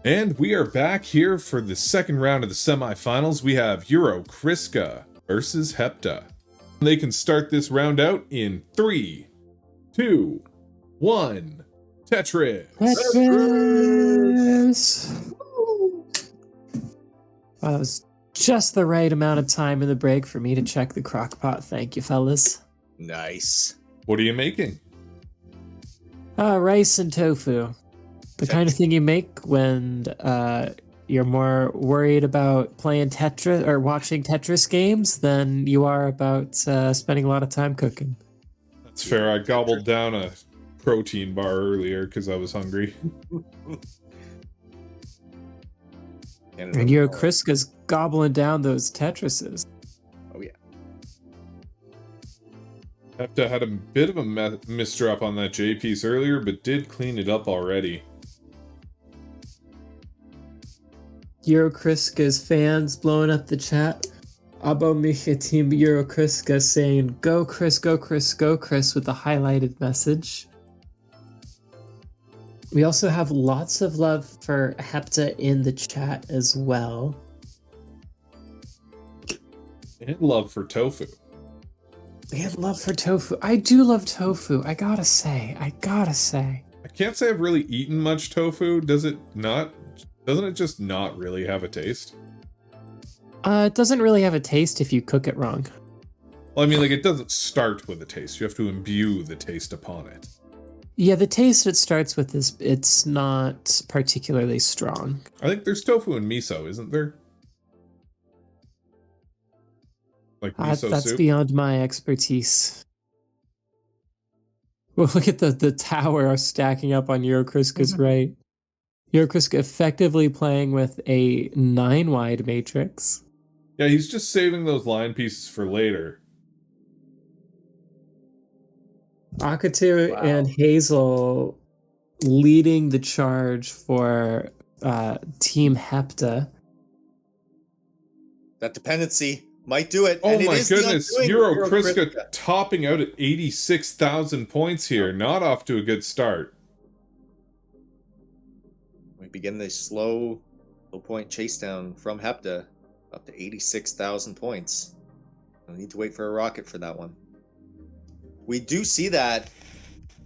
And we are back here for the second round of the semifinals. We have EuroChrisKA versus Hepta. They can start this round out in 3, 2, 1. Tetris. Tetris. Wow, that was just the right amount of time in the break for me to check the crock pot. Thank you, fellas. Nice. What are you making? Rice and tofu. The kind of thing you make when you're more worried about playing Tetris or watching Tetris games than you are about spending a lot of time cooking. That's fair. I gobbled down a protein bar earlier because I was hungry. And EuroChrisKA's gobbling down those Tetrises. Oh, yeah. Hepta had a bit of a misdrop on that J piece earlier, but did clean it up already. EuroChrisKA's fans blowing up the chat. Abo Micha Team EuroChrisKA saying, "Go Chris, go Chris, go Chris," with a highlighted message. We also have lots of love for Hepta in the chat as well. And love for tofu. And love for tofu. I do love tofu. I gotta say. I can't say I've really eaten much tofu. Does it not? Doesn't it just not really have a taste? It doesn't really have a taste if you cook it wrong. Well, I mean, like, it doesn't start with a taste. You have to imbue the taste upon it. Yeah, the taste it starts with is it's not particularly strong. I think there's tofu and miso, isn't there? Like miso that's soup? beyond my expertise. Well, look at the tower stacking up on EuroChrisKA's right. EuroChrisKA effectively playing with a 9-wide matrix. Yeah, he's just saving those line pieces for later. Akatu and Hazel leading the charge for Team Hepta. That dependency might do it. Oh my goodness, EuroChrisKA topping out at 86,000 points here. Not off to a good start. We begin the slow point chase down from Hepta up to 86,000 points. No need to wait for a rocket for that one. We do see that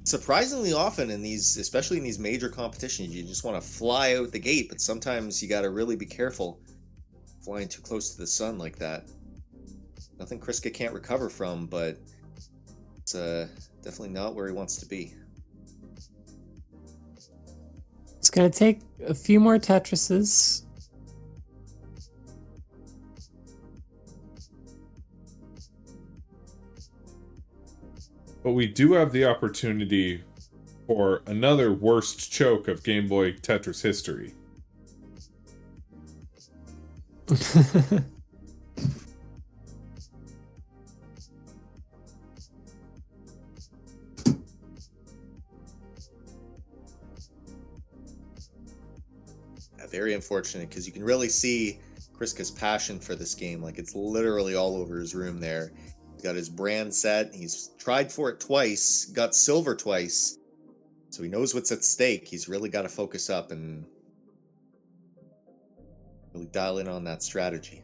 surprisingly often in these, especially in these major competitions. You just want to fly out the gate, but sometimes you got to really be careful flying too close to the sun like that. Nothing ChrisKA can't recover from, but it's definitely not where he wants to be. It's going to take a few more Tetrises. But we do have the opportunity for another worst choke of Game Boy Tetris history. Very unfortunate, because you can really see ChrisKA's passion for this game. Like, it's literally all over his room there. He's got his brand set. He's tried for it twice, got silver twice. So he knows what's at stake. He's really got to focus up and really dial in on that strategy.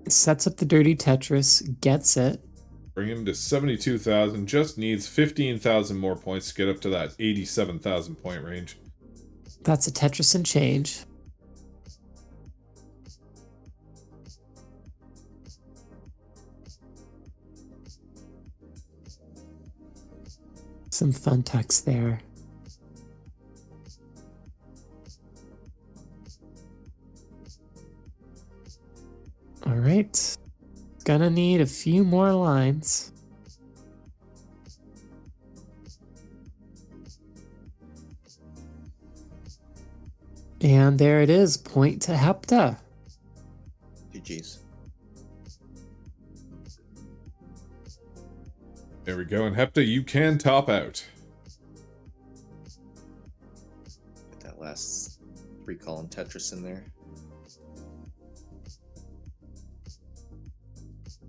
Sets up the dirty Tetris, gets it. Bring him to 72,000. Just needs 15,000 more points to get up to that 87,000 point range. That's a Tetris and change. Some fun tucks there. All right. Gonna need a few more lines. And there it is. Point to Hepta. GG's. There we go. And Hepta, you can top out. Get that last 3-column Tetris in there.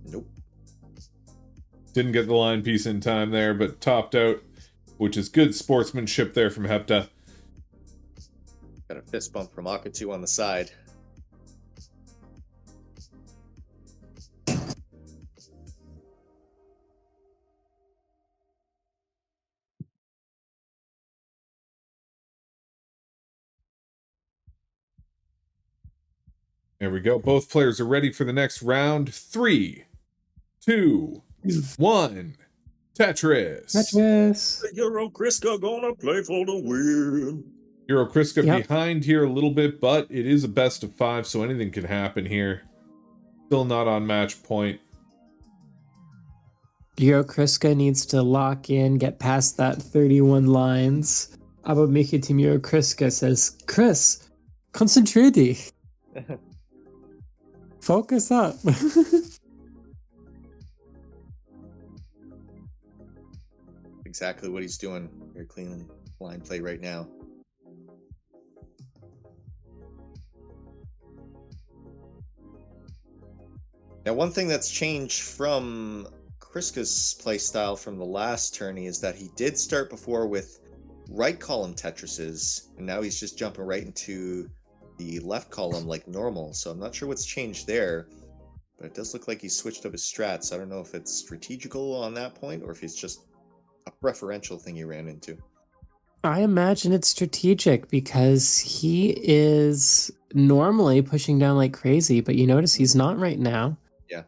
Nope. Didn't get the line piece in time there, but topped out, which is good sportsmanship there from Hepta. Got a fist bump from Akatu on the side. There we go. Both players are ready for the next round. 3, 2, 1. Tetris. Tetris. EuroChrisKA gonna play for the win. EuroChrisKA Yep. behind here a little bit, but it is a best of 5, so anything can happen here. Still not on match point. EuroChrisKA needs to lock in, get past that 31 lines. Aber Mickey Team EuroChrisKA says, Chris, concentrate dich. Focus up. Exactly what he's doing. Very clean line play right now. Now, one thing that's changed from Kriska's play style from the last tourney is that he did start before with right column Tetrises, and now he's just jumping right into the left column like normal. So I'm not sure what's changed there, but it does look like he's switched up his strats. I don't know if it's strategical on that point or if it's just a preferential thing he ran into. I imagine it's strategic because he is normally pushing down like crazy, but you notice he's not right now. Yeah.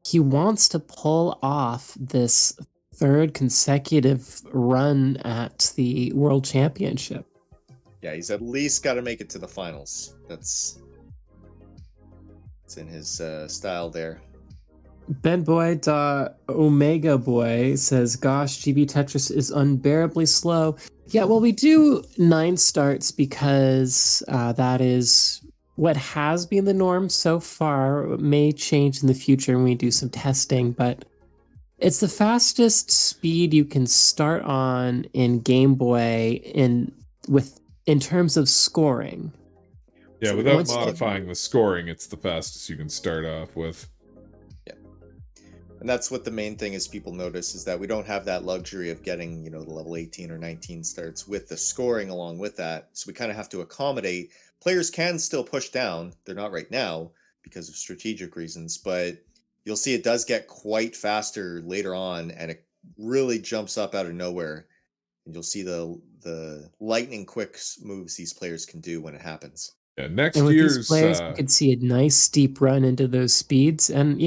He wants to pull off this third consecutive run at the World Championship. Yeah, he's at least got to make it to the finals. It's in his style there. Ben Boy Omega Boy says, gosh, GB Tetris is unbearably slow. Yeah, well, we do 9 starts because that is what has been the norm so far. It may change in the future when we do some testing, but it's the fastest speed you can start on in Game Boy in terms of scoring. Yeah, So without once- modifying the scoring, it's the fastest you can start off with. And that's what the main thing is people notice is that we don't have that luxury of getting, the level 18 or 19 starts with the scoring along with that. So we kind of have to accommodate. Players can still push down. They're not right now because of strategic reasons, but you'll see it does get quite faster later on, and it really jumps up out of nowhere. And you'll see the lightning quick moves these players can do when it happens. Yeah, next And with year's these players, you could see a nice steep run into those speeds. And,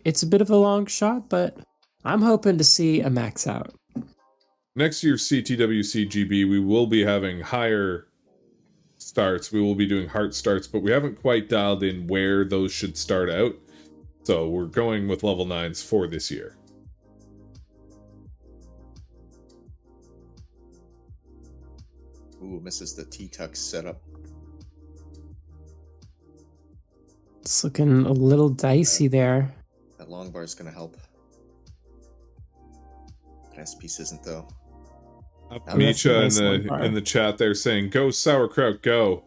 it's a bit of a long shot, but I'm hoping to see a max out. next year's CTWC GB, we will be having higher starts. We will be doing heart starts, but we haven't quite dialed in where those should start out. So we're going with level 9s for this year. Ooh, misses the T-Tux setup. It's looking a little dicey there. That long bar is going to help. Pass piece isn't, though. Misha nice long bar. in the chat there saying, "Go sauerkraut, go!"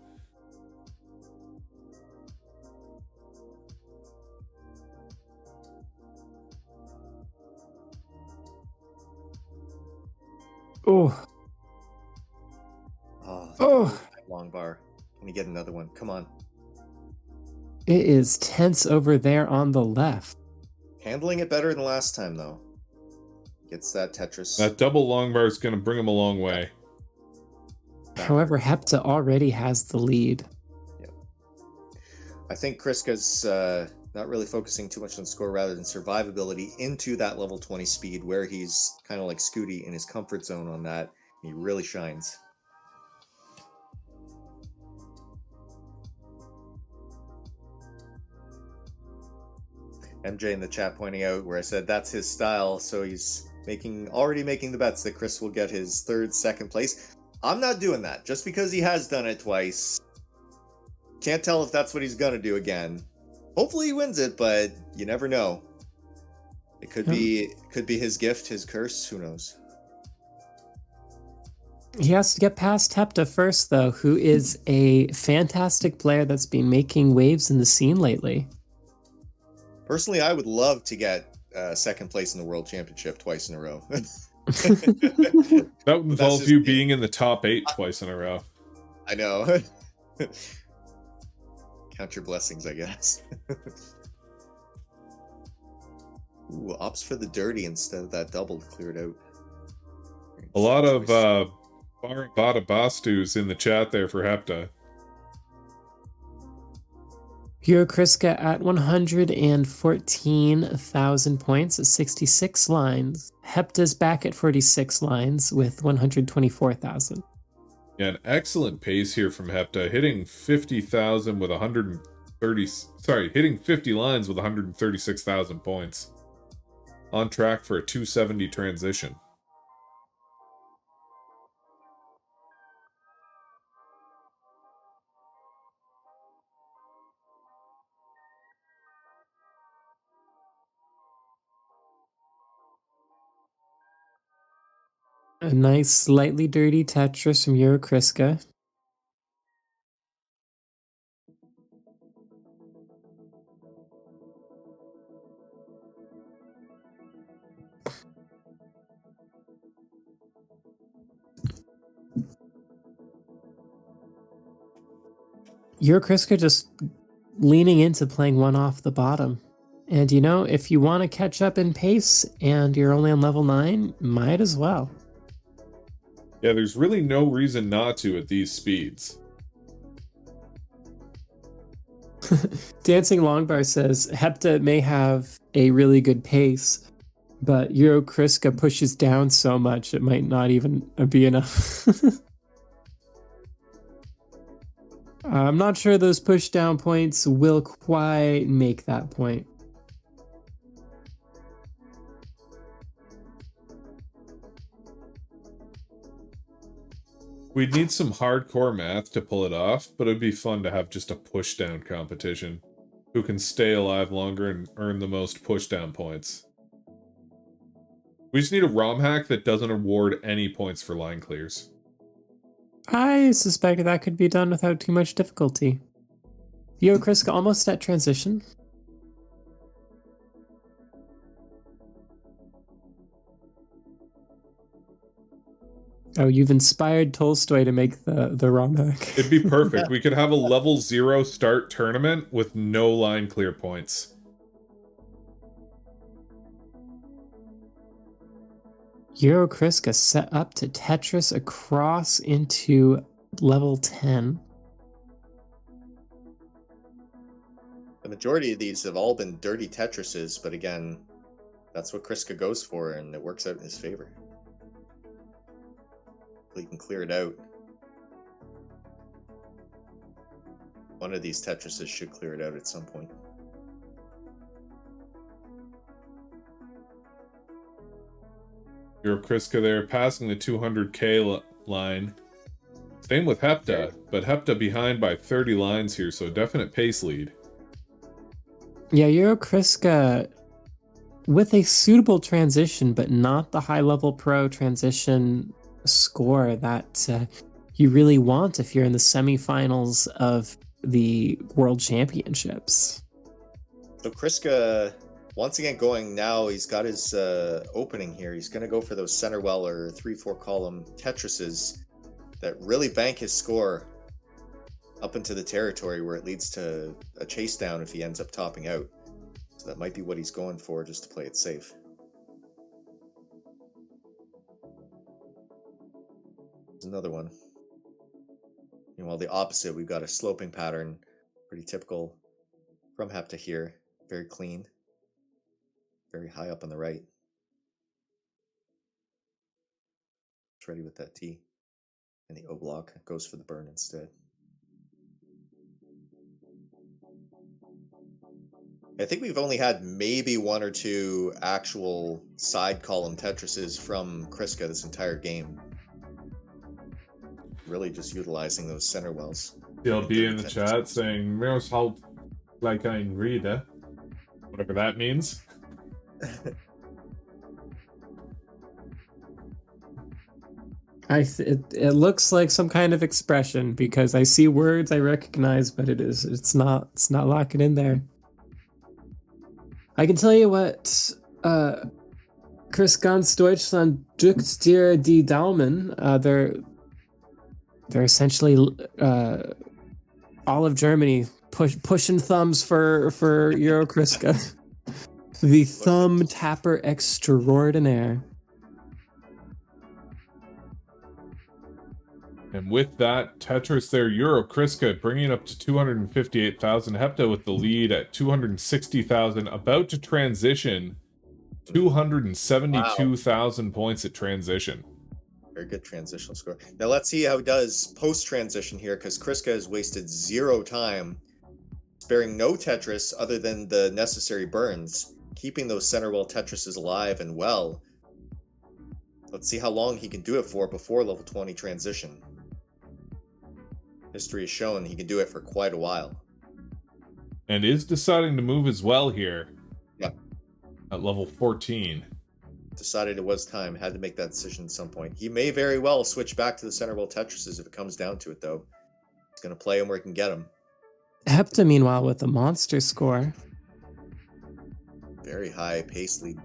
Oh, Oh, long bar. Can you get another one? Come on. it is tense over there on the left. Handling it better than last time, though. Gets that Tetris. That double long bar is going to bring him a long way. However, Hepta already has the lead. I think KRISKA's not really focusing too much on score rather than survivability into that level 20 speed where he's kind of like Scooty in his comfort zone on that. And he really shines. MJ in the chat pointing out where I said that's his style, so he's already making the bets that Chris will get his second place. I'm not doing that just because he has done it twice. Can't tell if that's what he's gonna do again. Hopefully he wins it, but you never know. It could be his gift, his curse, who knows. He has to get past Hepta first, though, who is a fantastic player that's been making waves in the scene lately. Personally, I would love to get second place in the World Championship twice in a row. That would involve just you me. being in the top 8 twice in a row. I know. Count your blessings, I guess. Ooh, opts for the dirty instead of that double cleared out. A lot of Barabata Bastus in the chat there for Hepta. EuroChrisKA at 114,000 points at 66 lines. Hepta's back at 46 lines with 124,000. Yeah, an excellent pace here from Hepta, hitting 50,000 with 130. Sorry, hitting 50 lines with 136,000 points. On track for a 270 transition. A nice, slightly dirty Tetris from EuroChrisKA. EuroChrisKA just leaning into playing one off the bottom. And you know, if you want to catch up in pace and you're only on level 9, might as well. Yeah, there's really no reason not to at these speeds. Dancing Longbar says Hepta may have a really good pace, but EuroChrisKA pushes down so much it might not even be enough. I'm not sure those push down points will quite make that point. We'd need some hardcore math to pull it off, but it'd be fun to have just a pushdown competition. Who can stay alive longer and earn the most pushdown points. We just need a ROM hack that doesn't award any points for line clears. I suspect that could be done without too much difficulty. EuroChrisKA almost at transition. Oh, you've inspired Tolstoy to make the ROM hack. It'd be perfect. We could have a level 0 start tournament with no line clear points. EuroChrisKA set up to Tetris across into level 10. The majority of these have all been dirty Tetrises, but again, that's what Chriska goes for, and it works out in his favor. He can clear it out. One of these Tetrises should clear it out at some point. EuroChrisKA there, passing the 200k line. Same with Hepta, but Hepta behind by 30 lines here, so definite pace lead. Yeah, EuroChrisKA with a suitable transition, but not the high-level pro transition score that you really want if you're in the semifinals of the World Championships. So Chriska, once again going now, he's got his opening here. He's going to go for those center well or 3-4 column Tetrises that really bank his score up into the territory where it leads to a chase down if he ends up topping out. So that might be what he's going for, just to play it safe. There's another one. Meanwhile, the opposite, we've got a sloping pattern, pretty typical from Hepta here. Very clean, very high up on the right. It's ready with that T. And the O block goes for the burn instead. I think we've only had maybe one or two actual side column Tetrises from Chriska this entire game. Really just utilizing those center wells. He'll be in the chat saying, "Mirrors halt like ein Rede," whatever that means. It looks like some kind of expression because I see words I recognize, but it's not locking in there. I can tell you what Chris ganz Deutschland drückt dir die Daumen. They're essentially all of Germany pushing thumbs for EuroChrisKA. The thumb tapper extraordinaire. And with that, Tetris there, EuroChrisKA bringing it up to 258,000. Hepta with the lead at 260,000, about to transition 272,000 points at transition. Very good transitional score. Now let's see how he does post-transition here, because KRISKA has wasted 0 time, sparing no Tetris other than the necessary burns, keeping those center wall Tetrises alive and well. Let's see how long he can do it for before level 20 transition. History has shown he can do it for quite a while. And is deciding to move as well here. Yeah. At level 14. Decided it was time, had to make that decision at some point. He may very well switch back to the center wall Tetrises if it comes down to it, though. He's going to play him where he can get him. Hepta, meanwhile, with a monster score. Very high pace lead.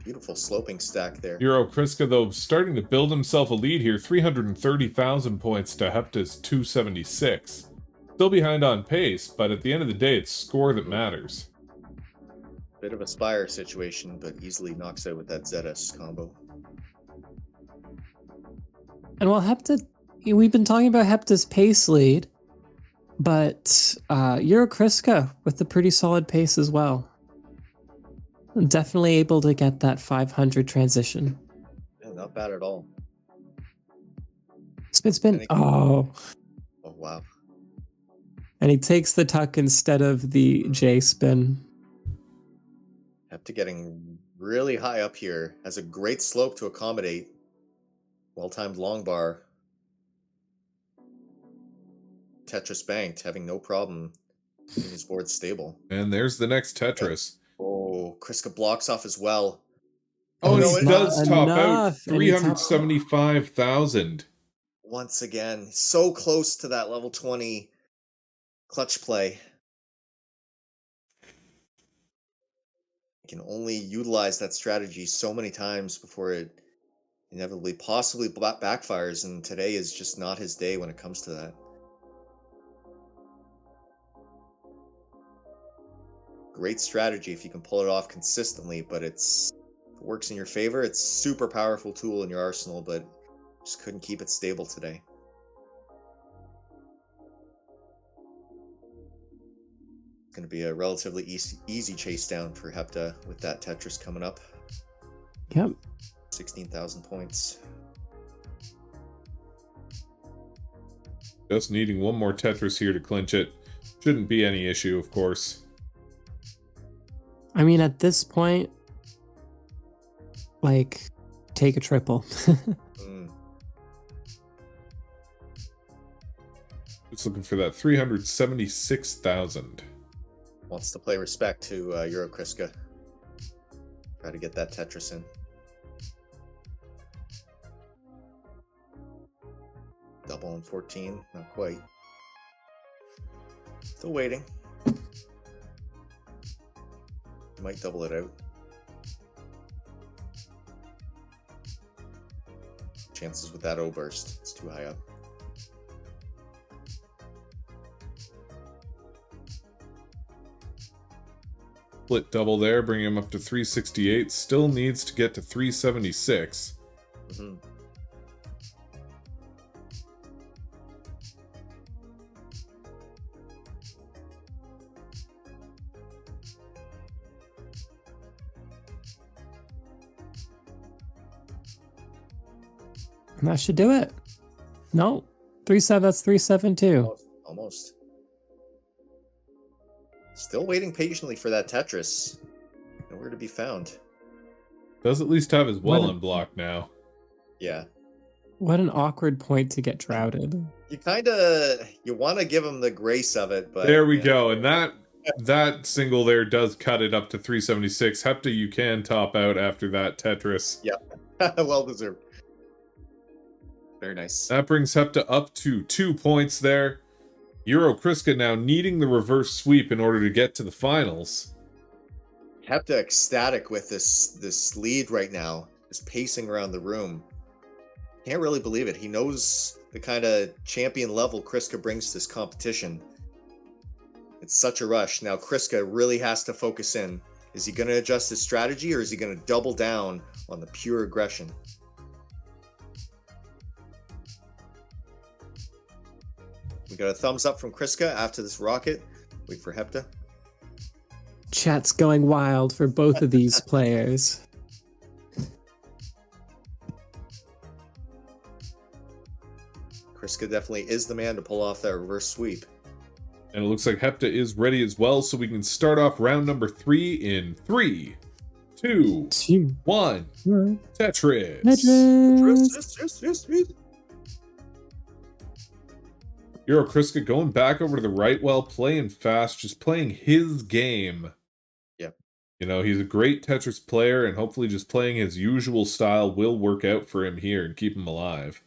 Beautiful sloping stack there. EuroChrisKA, though, starting to build himself a lead here. 330,000 points to Hepta's 276. Still behind on pace, but at the end of the day, it's score that matters. Bit of a Spire situation, but easily knocks out with that ZS combo. And while Hepta, we've been talking about Hepta's pace lead, but EuroChrisKA with a pretty solid pace as well. Definitely able to get that 500 transition. Yeah, not bad at all. Spin. Oh, wow. And he takes the tuck instead of the J spin. Hepta getting really high up here. Has a great slope to accommodate. Well-timed long bar. Tetris banked, having no problem keeping his board stable. And there's the next Tetris. Oh, KRISKA blocks off as well. Oh, no, and he it- does top out enough, and he tops- 375,000. Once again, so close to that level 20 clutch play. You can only utilize that strategy so many times before it inevitably possibly backfires, and today is just not his day when it comes to that. Great strategy if you can pull it off consistently, but if it works in your favor, it's super powerful tool in your arsenal, but just couldn't keep it stable today. It's going to be a relatively easy chase down for Hepta with that Tetris coming up. Yep. 16,000 points. Just needing one more Tetris here to clinch it. Shouldn't be any issue, of course. I mean, at this point, like, take a triple. Just looking for that 376,000. Wants to play respect to EuroChrisKA. Try to get that Tetris in. Double on 14, not quite. Still waiting. Might double it out. Chances with that O burst. It's too high up. Split double there, bringing him up to 368. Still needs to get to 376. Mm-hmm. And that should do it. No, 3-7. That's 3-7-2. Almost. Still waiting patiently for that Tetris. Nowhere to be found. Does at least have his well unblocked now. Yeah. What an awkward point to get droughted. You want to give him the grace of it, but There we go. And that single there does cut it up to 376. Hepta, you can top out after that Tetris. Yeah. Well deserved. Very nice. That brings Hepta up to 2 points there. EuroChrisKA now needing the reverse sweep in order to get to the finals. Hepta ecstatic with this lead right now, is pacing around the room. Can't really believe it. He knows the kind of champion level ChrisKA brings to this competition. It's such a rush. Now ChrisKA really has to focus in. Is he going to adjust his strategy, or is he going to double down on the pure aggression? We got a thumbs up from ChrisKA after this rocket. Wait for Hepta. Chat's going wild for both of these players. ChrisKA definitely is the man to pull off that reverse sweep. And it looks like Hepta is ready as well, so we can start off round number 3 in 3, 2, 1. Tetris. EuroChrisKA going back over to the right while playing fast, just playing his game. Yep. You know, he's a great Tetris player, and hopefully just playing his usual style will work out for him here and keep him alive.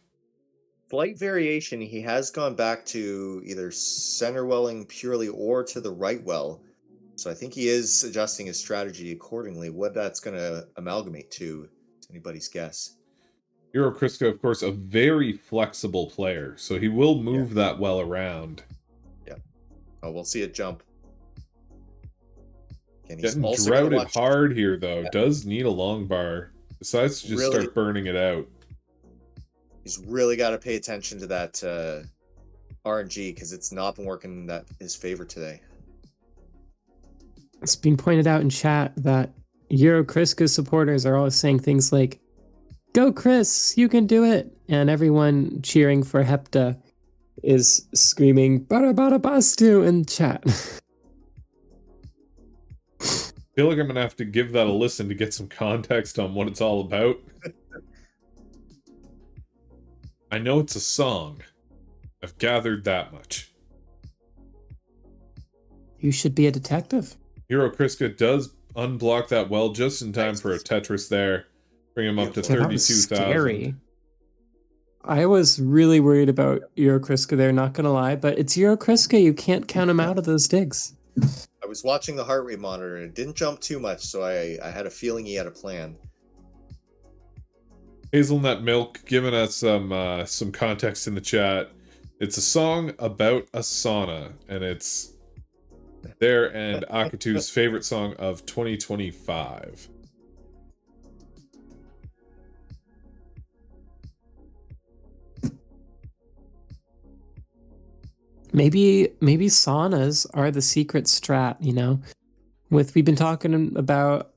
Slight variation, he has gone back to either center welling purely or to the right well. So I think he is adjusting his strategy accordingly. What that's going to amalgamate to is anybody's guess. EuroChrisKA, of course, a very flexible player, so he will move that well around. Yeah. Oh, we'll see it jump. Again, he's getting droughted hard here, though. Yeah. Does need a long bar. Decides to just start burning it out. He's really got to pay attention to that RNG, because it's not been working in his favor today. It's been pointed out in chat that EuroChrisKA supporters are always saying things like, "Go Chris, you can do it!" And everyone cheering for Hepta is screaming "Bada bada bastu" in chat. I feel like I'm going to have to give that a listen to get some context on what it's all about. I know it's a song. I've gathered that much. You should be a detective. EuroChrisKA does unblock that well just in time for a Tetris there. Bring him up to 32,000. I was really worried about EuroChrisKA there, not gonna lie, but it's EuroChrisKA. You can't count him out of those digs. I was watching the heart rate monitor and it didn't jump too much, so I had a feeling he had a plan. Hazelnut Milk giving us some context in the chat. It's a song about a sauna, and it's their and Akatu's favorite song of 2025. Maybe saunas are the secret strat, you know? We've been talking about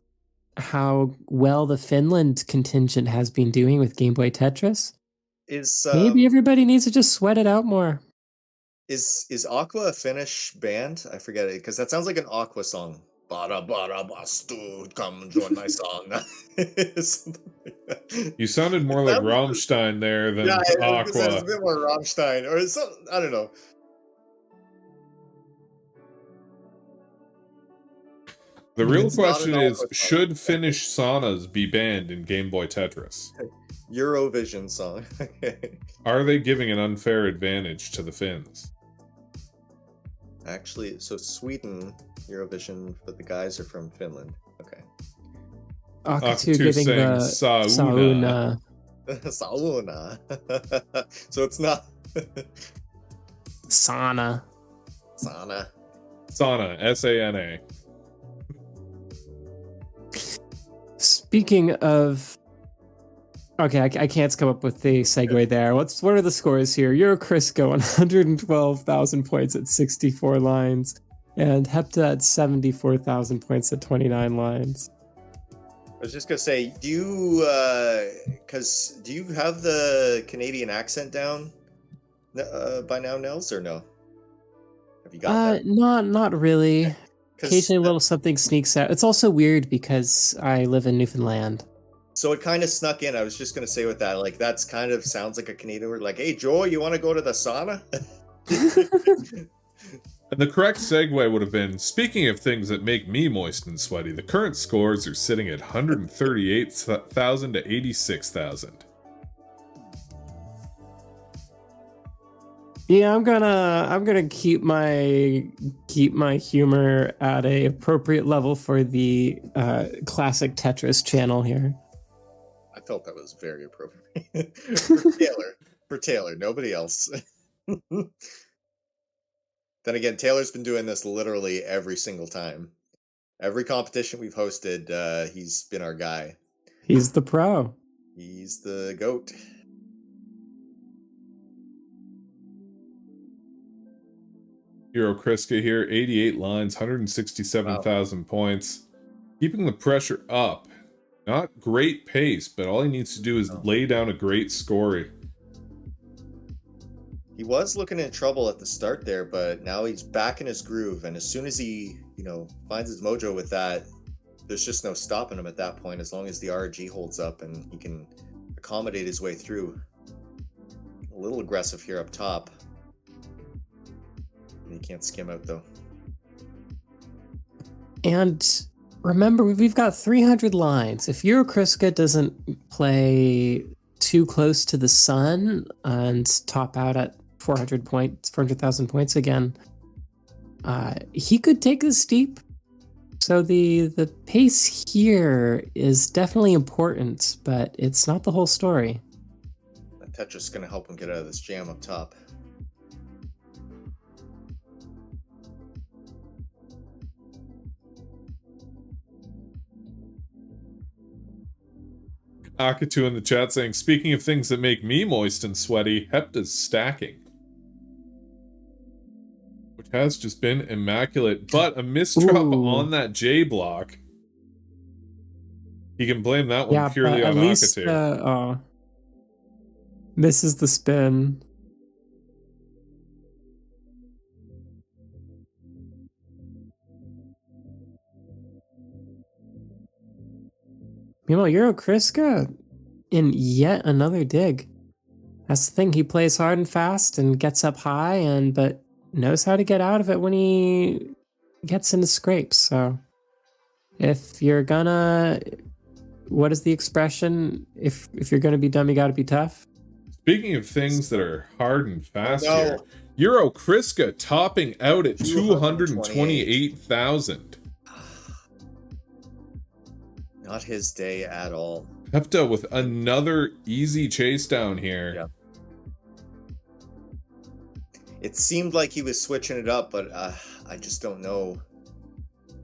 how well the Finland contingent has been doing with Game Boy Tetris. Maybe everybody needs to just sweat it out more. Is Aqua a Finnish band? I forget it, because that sounds like an Aqua song. Bada bada bastu, come join my song. You sounded more like Rammstein there than Aqua. It's a bit more Rammstein, or I don't know. The real question is, should Finnish saunas be banned in Game Boy Tetris? Eurovision song. Are they giving an unfair advantage to the Finns? Actually, so Sweden, Eurovision, but the guys are from Finland. Okay. Akatu giving the sauna. Sauna. So it's not... Sauna. Sauna. Sauna, S-A-N-A. Speaking of... Okay, I can't come up with the segue there. What are the scores here? EuroChrisKA 112,000 points at 64 lines, and Hepta at 74,000 points at 29 lines. I was just gonna say, do you have the Canadian accent down by now, Nels, or no? Have you got that? Not really. Occasionally a little something sneaks out. It's also weird because I live in Newfoundland. So it kind of snuck in. I was just going to say with that, like, that's kind of sounds like a Canadian word. Like, hey, Joe, you want to go to the sauna? And the correct segue would have been, speaking of things that make me moist and sweaty, the current scores are sitting at 138,000 to 86,000. Yeah, I'm gonna keep my humor at a appropriate level for the classic Tetris channel here. I felt that was very appropriate for Taylor, nobody else. Then again, Taylor's been doing this literally every single time. Every competition we've hosted, he's been our guy. He's the pro. He's the GOAT. EuroChrisKA here, 88 lines, 167,000 points. Keeping the pressure up. Not great pace, but all he needs to do is lay down a great score. He was looking in trouble at the start there, but now he's back in his groove. And as soon as he, finds his mojo with that, there's just no stopping him at that point, as long as the RG holds up and he can accommodate his way through. A little aggressive here up top. He can't skim out though. And remember, we've got 300 lines. If EuroChrisKA doesn't play too close to the sun and top out at 400,000 points again, he could take this deep. So the pace here is definitely important, but it's not the whole story. That Tetris is going to help him get out of this jam up top. Akatu in the chat saying, speaking of things that make me moist and sweaty, Hepta's stacking. Which has just been immaculate, but a misdrop on that J block. He can blame that one purely on Akatu. Misses the spin. EuroChrisKA in yet another dig. That's the thing. He plays hard and fast and gets up high, but knows how to get out of it when he gets into scrapes. So if you're gonna, what is the expression? If you're gonna be dumb, you gotta be tough. Speaking of things that are hard and fast here, EuroChrisKA topping out at 228,000. Not his day at all. Hepta with another easy chase down here. Yeah. It seemed like he was switching it up, but I just don't know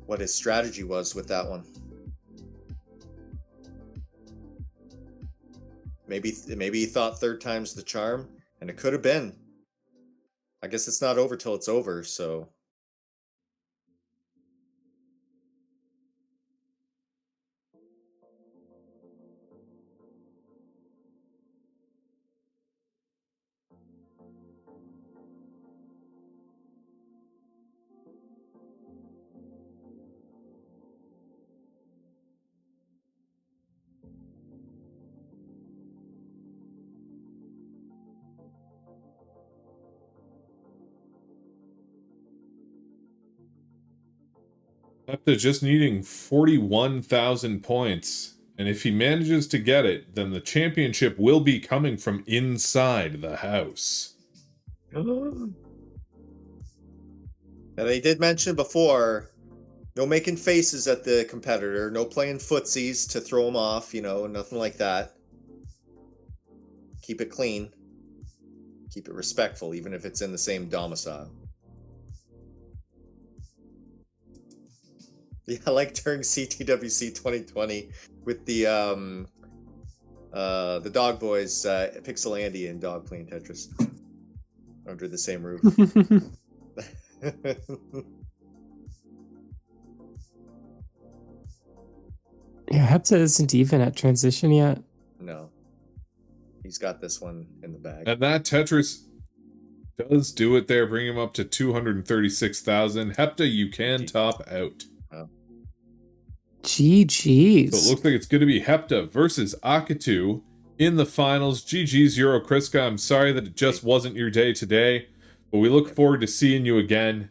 what his strategy was with that one. Maybe he thought third time's the charm, and it could have been. I guess it's not over till it's over, so... Hepta just needing 41,000 points. And if he manages to get it, then the championship will be coming from inside the house. And they did mention before, no making faces at the competitor, no playing footsies to throw him off, nothing like that. Keep it clean. Keep it respectful, even if it's in the same domicile. Yeah, I like during CTWC 2020 with the dog boys, Pixel Andy and Dog playing Tetris under the same roof. Yeah, Hepta isn't even at transition yet. No. He's got this one in the bag. And that Tetris does do it there, bring him up to 236,000. Hepta, you can top out. GG's. So it looks like it's going to be Hepta versus Akatu in the finals. GG's EuroChrisKA. I'm sorry that it just wasn't your day today, but we look forward to seeing you again